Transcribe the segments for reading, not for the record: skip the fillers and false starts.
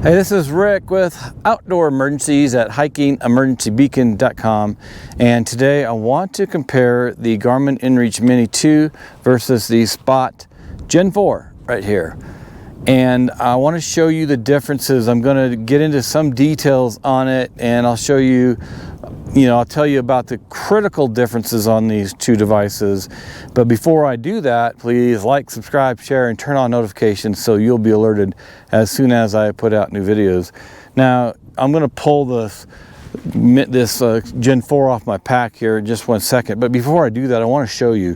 Hey, this is Rick with Outdoor Emergencies at hikingemergencybeacon.com, and today I want to compare the Garmin inReach Mini 2 versus the Spot Gen 4 right here. And I want to show you the differences. I'm going to get into some details on it, and I'll show you, I'll tell you about the critical differences on these two devices. But before I do that, please like, subscribe, share, and turn on notifications so you'll be alerted as soon as I put out new videos. Now, I'm going to pull this Gen 4 off my pack here in just 1 second. But before I do that, I want to show you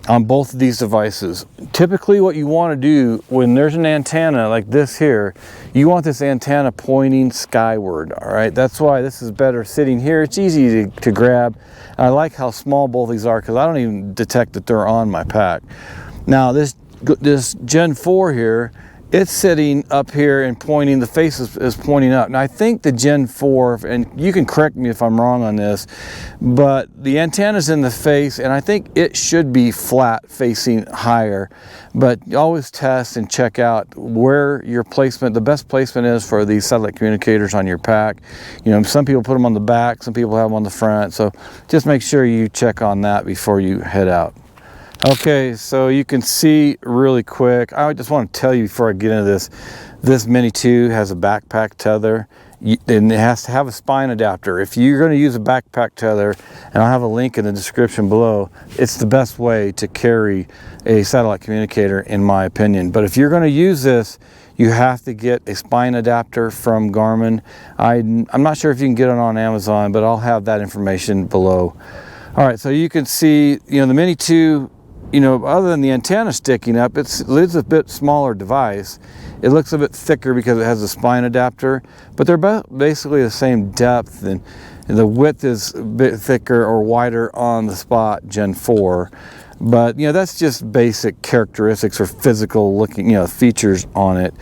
on both of these devices. Typically what you want to do when there's an antenna like this here, you want this antenna pointing skyward, all right? That's why this is better sitting here. It's easy to grab. I like how small both these are because I don't even detect that they're on my pack. Now this Gen 4 here, it's sitting up here and pointing, the face is pointing up. Now I think the Gen 4, and you can correct me if I'm wrong on this, but the antenna's in the face and I think it should be flat facing higher. But you always test and check out where your placement, the best placement is for these satellite communicators on your pack. Some people put them on the back, some people have them on the front. So just make sure you check on that before you head out. Okay, so you can see really quick, I just want to tell you before I get into this Mini 2 has a backpack tether, and it has to have a spine adapter. If you're going to use a backpack tether, and I'll have a link in the description below, it's the best way to carry a satellite communicator in my opinion. But if you're going to use this, you have to get a spine adapter from Garmin. I'm not sure if you can get it on Amazon, but I'll have that information below. All right, so you can see, the Mini 2, other than the antenna sticking up, it's a bit smaller device. It looks a bit thicker because it has a spine adapter, but they're both basically the same depth, and the width is a bit thicker or wider on the Spot Gen 4. But that's just basic characteristics or physical looking features on it.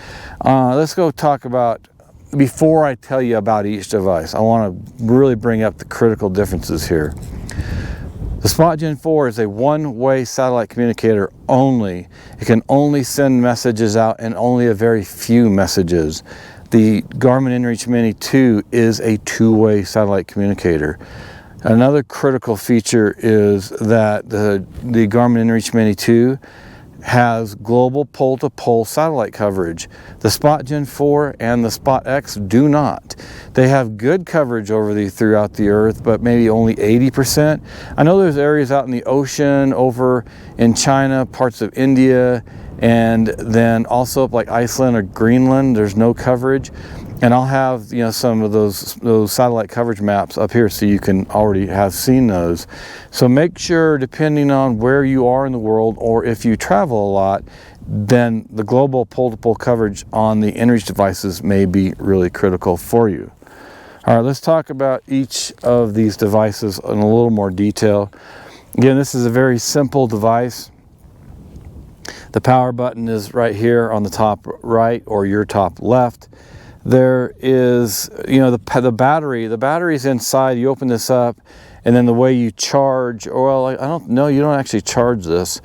Let's go talk about, before I tell you about each device, I want to really bring up the critical differences here. The Spot Gen 4 is a one-way satellite communicator only. It can only send messages out and only a very few messages. The Garmin inReach Mini 2 is a two-way satellite communicator. Another critical feature is that the Garmin inReach Mini 2 has global pole-to-pole satellite coverage. The Spot Gen 4 and the Spot X do not. They have good coverage throughout the earth, but maybe only 80%. I know there's areas out in the ocean, over in China, parts of India, and then also up like Iceland or Greenland, there's no coverage. And I'll have some of those satellite coverage maps up here so you can already have seen those. So make sure, depending on where you are in the world or if you travel a lot, then the global pole-to-pole coverage on the inReach devices may be really critical for you. All right, let's talk about each of these devices in a little more detail. Again, this is a very simple device. The power button is right here on the top right or your top left. There is, the battery. The battery's inside. You open this up, and then the way you charge, well, I don't know, you don't actually charge this.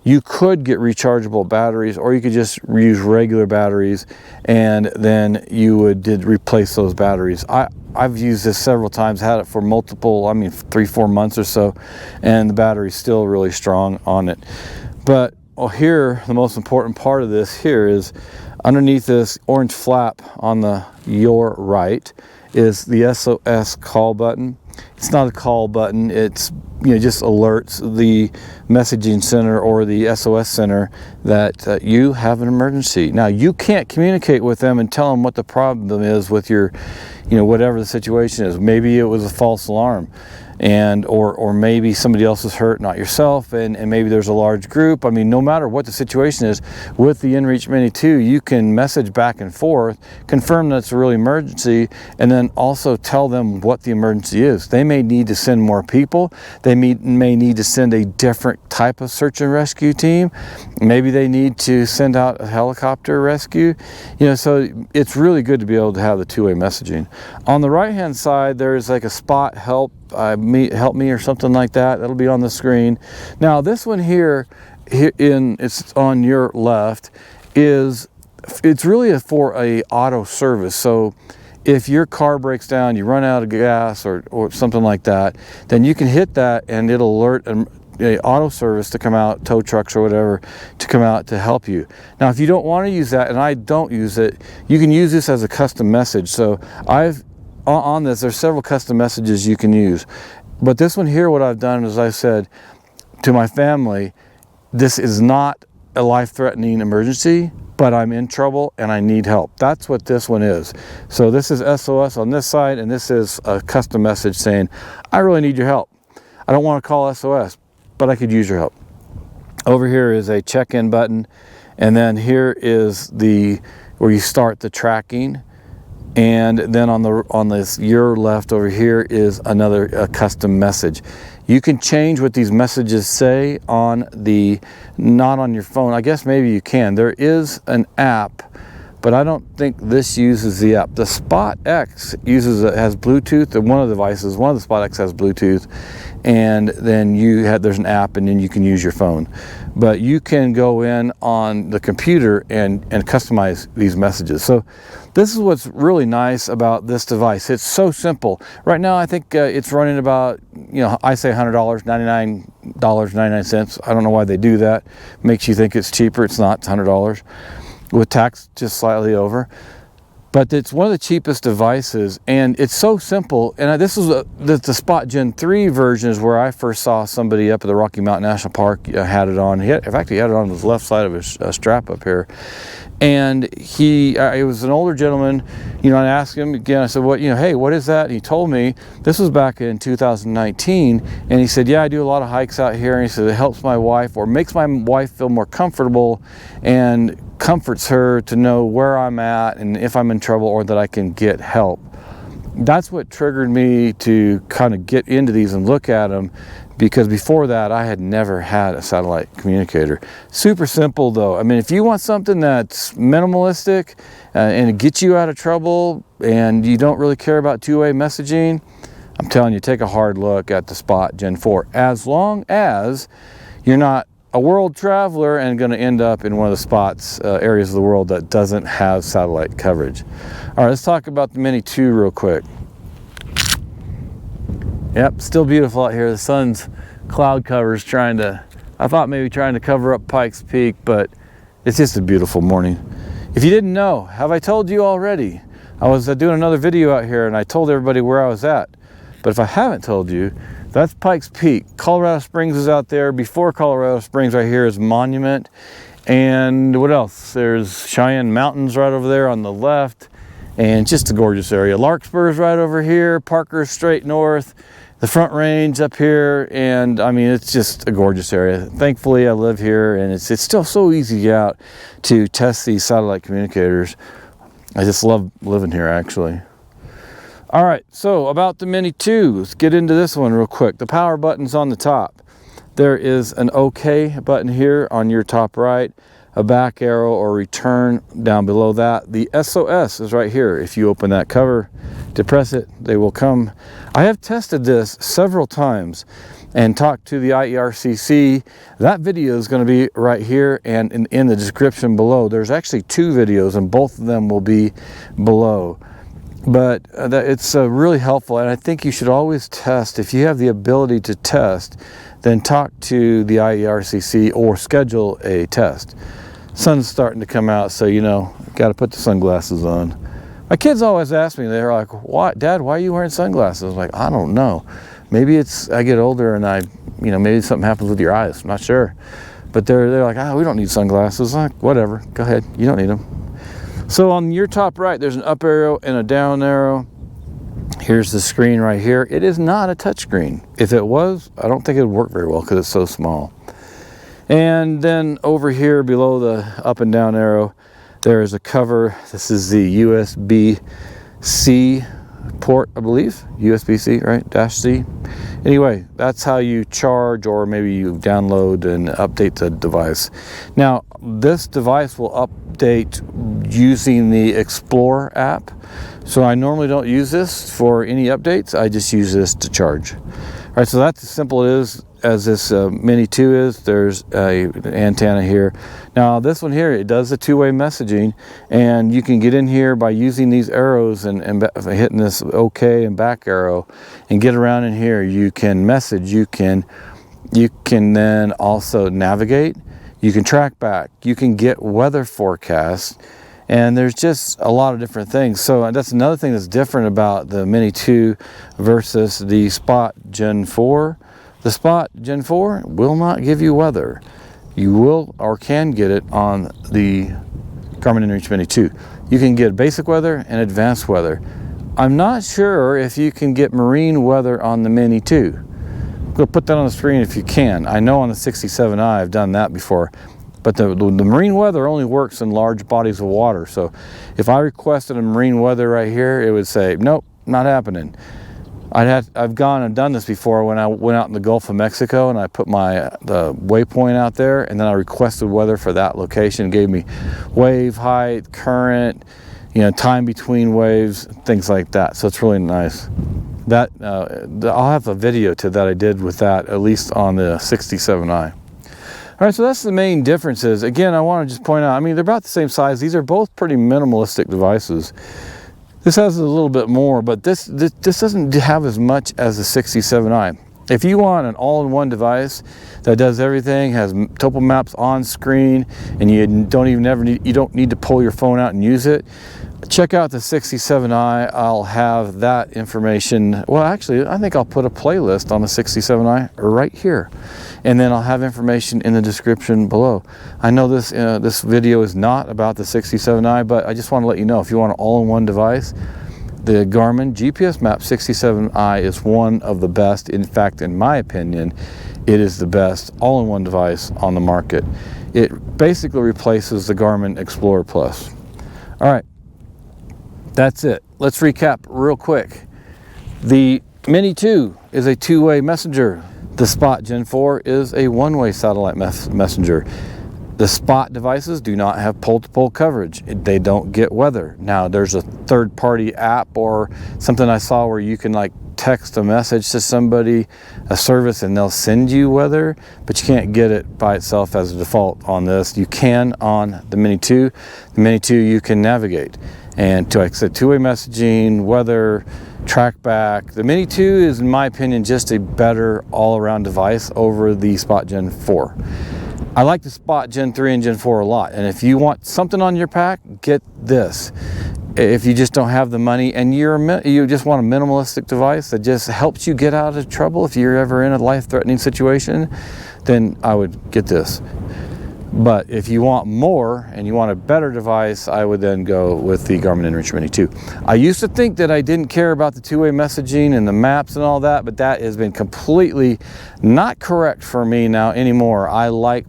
You could get rechargeable batteries, or you could just use regular batteries, and then you would replace those batteries. I've used this several times, had it for multiple, 3-4 months or so, and the battery's still really strong on it. But here, the most important part of this here is underneath this orange flap on your right is the SOS call button. It's not a call button, it's just alerts the messaging center or the SOS center that you have an emergency. Now, you can't communicate with them and tell them what the problem is with your, whatever the situation is. Maybe it was a false alarm, or maybe somebody else is hurt, not yourself, and maybe there's a large group. No matter what the situation is, with the inReach Mini 2, you can message back and forth, confirm that it's a real emergency, and then also tell them what the emergency is. They may need to send more people. They may need to send a different type of search and rescue team. Maybe they need to send out a helicopter rescue. So it's really good to be able to have the two-way messaging. On the right-hand side, there's like a Spot help me or something like that. That'll be on the screen. Now this one here it's on your left, is it's really for a auto service. So if your car breaks down, you run out of gas or something like that, then you can hit that and it'll alert a auto service to come out, tow trucks or whatever, to come out to help you. Now, if you don't want to use that, and I don't use it, you can use this as a custom message. So on this, there's several custom messages you can use. But this one here, what I've done is I said to my family, this is not a life-threatening emergency, but I'm in trouble and I need help. That's what this one is. So this is SOS on this side, and this is a custom message saying, I really need your help. I don't want to call SOS, but I could use your help. Over here is a check-in button, and then here is where you start the tracking. And then on this your left over here is another custom message. You can change what these messages say on not on your phone. I guess maybe you can. There is an app, but I don't think this uses the app. The Spot X has Bluetooth, and one of the Spot X has Bluetooth, and then there's an app, and then you can use your phone. But you can go in on the computer and customize these messages. So this is what's really nice about this device. It's so simple. Right now, I think it's running about, I say $100, $99.99. I don't know why they do that. Makes you think it's cheaper. It's not. It's $100 with tax just slightly over. But it's one of the cheapest devices, and it's so simple. And this is the Spot Gen 3 version is where I first saw somebody up at the Rocky Mountain National Park had it on. In fact, he had it on his left side of his strap up here. And it was an older gentleman, I asked him again, I said, hey, what is that? And he told me, this was back in 2019. And he said, yeah, I do a lot of hikes out here. And he said, it helps my wife, or makes my wife feel more comfortable and comforts her to know where I'm at and if I'm in trouble, or that I can get help. That's what triggered me to kind of get into these and look at them, because before that I had never had a satellite communicator. Super simple though. I mean, if you want something that's minimalistic and it gets you out of trouble and you don't really care about two-way messaging, I'm telling you, take a hard look at the Spot Gen 4, as long as you're not a world traveler and going to end up in one of the spots, areas of the world that doesn't have satellite coverage. All right, let's talk about the Mini 2 real quick. Yep, still beautiful out here. The sun's cloud cover's I thought maybe trying to cover up Pikes Peak, but it's just a beautiful morning. If you didn't know, have I told you already? I was doing another video out here and I told everybody where I was at. But if I haven't told you, that's Pikes Peak. Colorado Springs is out there. Before Colorado Springs right here is Monument. And what else? There's Cheyenne Mountains right over there on the left. And just a gorgeous area. Larkspur's right over here. Parker's straight north. The Front Range up here. And I mean, it's just a gorgeous area. Thankfully, I live here, and it's still so easy to get out to test these satellite communicators. I just love living here, actually. All right, so about the Mini 2, let's get into this one real quick. The power button's on the top. There is an OK button here on your top right, a back arrow or return down below that. The SOS is right here. If you open that cover, depress it, they will come. I have tested this several times and talked to the IERCC. That video is going to be right here and in the description below. There's actually 2 videos, and both of them will be below. But it's really helpful, and I think you should always test. If you have the ability to test, then talk to the IERCC or schedule a test. Sun's starting to come out, so got to put the sunglasses on. My kids always ask me, they're like, "Why, Dad, why are you wearing sunglasses?" I'm like, I don't know. Maybe I get older and maybe something happens with your eyes. I'm not sure. But they're like, we don't need sunglasses. I'm like, whatever, go ahead, you don't need them. So on your top right, there's an up arrow and a down arrow. Here's the screen right here. It is not a touch screen. If it was, I don't think it would work very well because it's so small. And then over here below the up and down arrow, there is a cover. This is the USB-C port, I believe. USB-C, right? -C. Anyway, that's how you charge, or maybe you download and update the device. Now, this device will update using the Explorer app. So I normally don't use this for any updates. I just use this to charge. All right, so that's as simple as this Mini 2 is. There's an antenna here. Now this one here, it does the two-way messaging, and you can get in here by using these arrows and hitting this OK and back arrow and get around in here. You can message, you can then also navigate, you can track back, you can get weather forecasts, and there's just a lot of different things. So that's another thing that's different about the Mini 2 versus the Spot Gen 4. The Spot Gen 4 will not give you weather. You will or can get it on the Garmin inReach Mini 2. You can get basic weather and advanced weather. I'm not sure if you can get marine weather on the Mini 2. Go put that on the screen if you can. I know on the 67i I've done that before. But the marine weather only works in large bodies of water. So if I requested a marine weather right here, it would say, nope, not happening. I've gone and done this before when I went out in the Gulf of Mexico and I put the waypoint out there, and then I requested weather for that location. It gave me wave height, current, time between waves, things like that. So it's really nice. That I'll have a video to that I did with that, at least on the 67i. All right, so that's the main differences. Again, I want to just point out, I mean, they're about the same size. These are both pretty minimalistic devices. This has a little bit more, but this doesn't have as much as the 67i. If you want an all-in-one device that does everything, has topo maps on screen, and you don't need to pull your phone out and use it, check out the 67i. I'll have that information. Well, actually, I think I'll put a playlist on the 67i right here, and then I'll have information in the description below. I know this video is not about the 67i, but I just want to let you know, if you want an all-in-one device, the Garmin GPS Map 67i is one of the best. In fact, in my opinion, it is the best all-in-one device on the market. It basically replaces the Garmin Explorer Plus. All right, that's it. Let's recap real quick. The Mini 2 is a two-way messenger. The Spot Gen 4 is a one-way satellite messenger. The Spot devices do not have pole-to-pole coverage. They don't get weather. Now, there's a third-party app or something I saw where you can text a message to somebody, a service, and they'll send you weather, but you can't get it by itself as a default on this. You can on the Mini 2. The Mini 2 you can navigate. And like I said, two-way messaging, weather, track back. The Mini 2 is, in my opinion, just a better all-around device over the Spot Gen 4. I like the Spot Gen 3 and Gen 4 a lot, and if you want something on your pack, get this. If you just don't have the money and you just want a minimalistic device that just helps you get out of trouble if you're ever in a life-threatening situation, then I would get this. But if you want more and you want a better device, I would then go with the Garmin inReach Mini 2. I used to think that I didn't care about the two-way messaging and the maps and all that, but that has been completely not correct for me now anymore. I like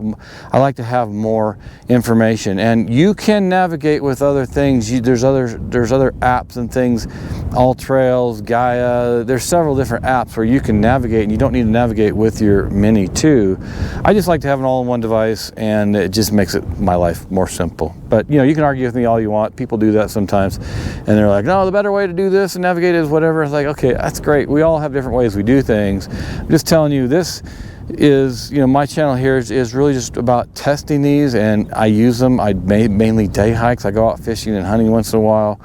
to have more information, and you can navigate with other things. There's other apps and things, All Trails, Gaia. There's several different apps where you can navigate, and you don't need to navigate with your Mini 2. I just like to have an all-in-one device, and it just makes my life more simple. But you can argue with me all you want. People do that sometimes, and they're like, no, the better way to do this and navigate is whatever. It's like, okay, that's great. We all have different ways we do things. I'm just telling you, this is, my channel here is really just about testing these, and I use them. I mainly day hikes. I go out fishing and hunting once in a while.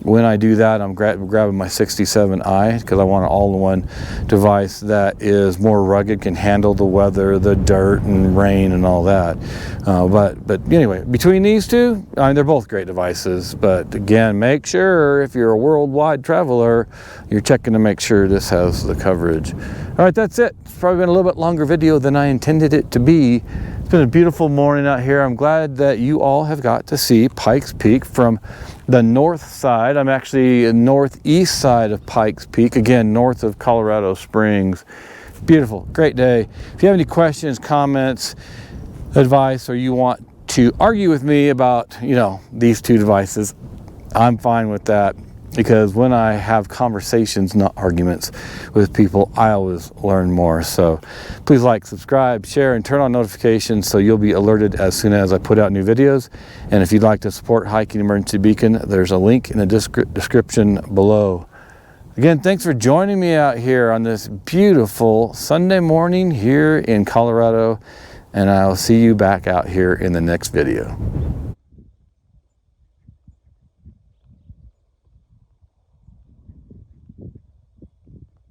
When I do that, I'm grabbing my 67i because I want an all-in-one device that is more rugged, can handle the weather, the dirt and rain and all that. But anyway, between these two, they're both great devices. But again, make sure if you're a worldwide traveler, you're checking to make sure this has the coverage. All right, that's it. It's probably been a little bit longer video than I intended it to be. It's been a beautiful morning out here. I'm glad that you all have got to see Pikes Peak from the north side. I'm actually northeast side of Pikes Peak, again, north of Colorado Springs. Beautiful, great day. If you have any questions, comments, advice, or you want to argue with me about, these two devices, I'm fine with that, because when I have conversations, not arguments, with people, I always learn more. So please like, subscribe, share, and turn on notifications so you'll be alerted as soon as I put out new videos. And if you'd like to support Hiking Emergency Beacon, there's a link in the description below. Again, thanks for joining me out here on this beautiful Sunday morning here in Colorado, and I'll see you back out here in the next video.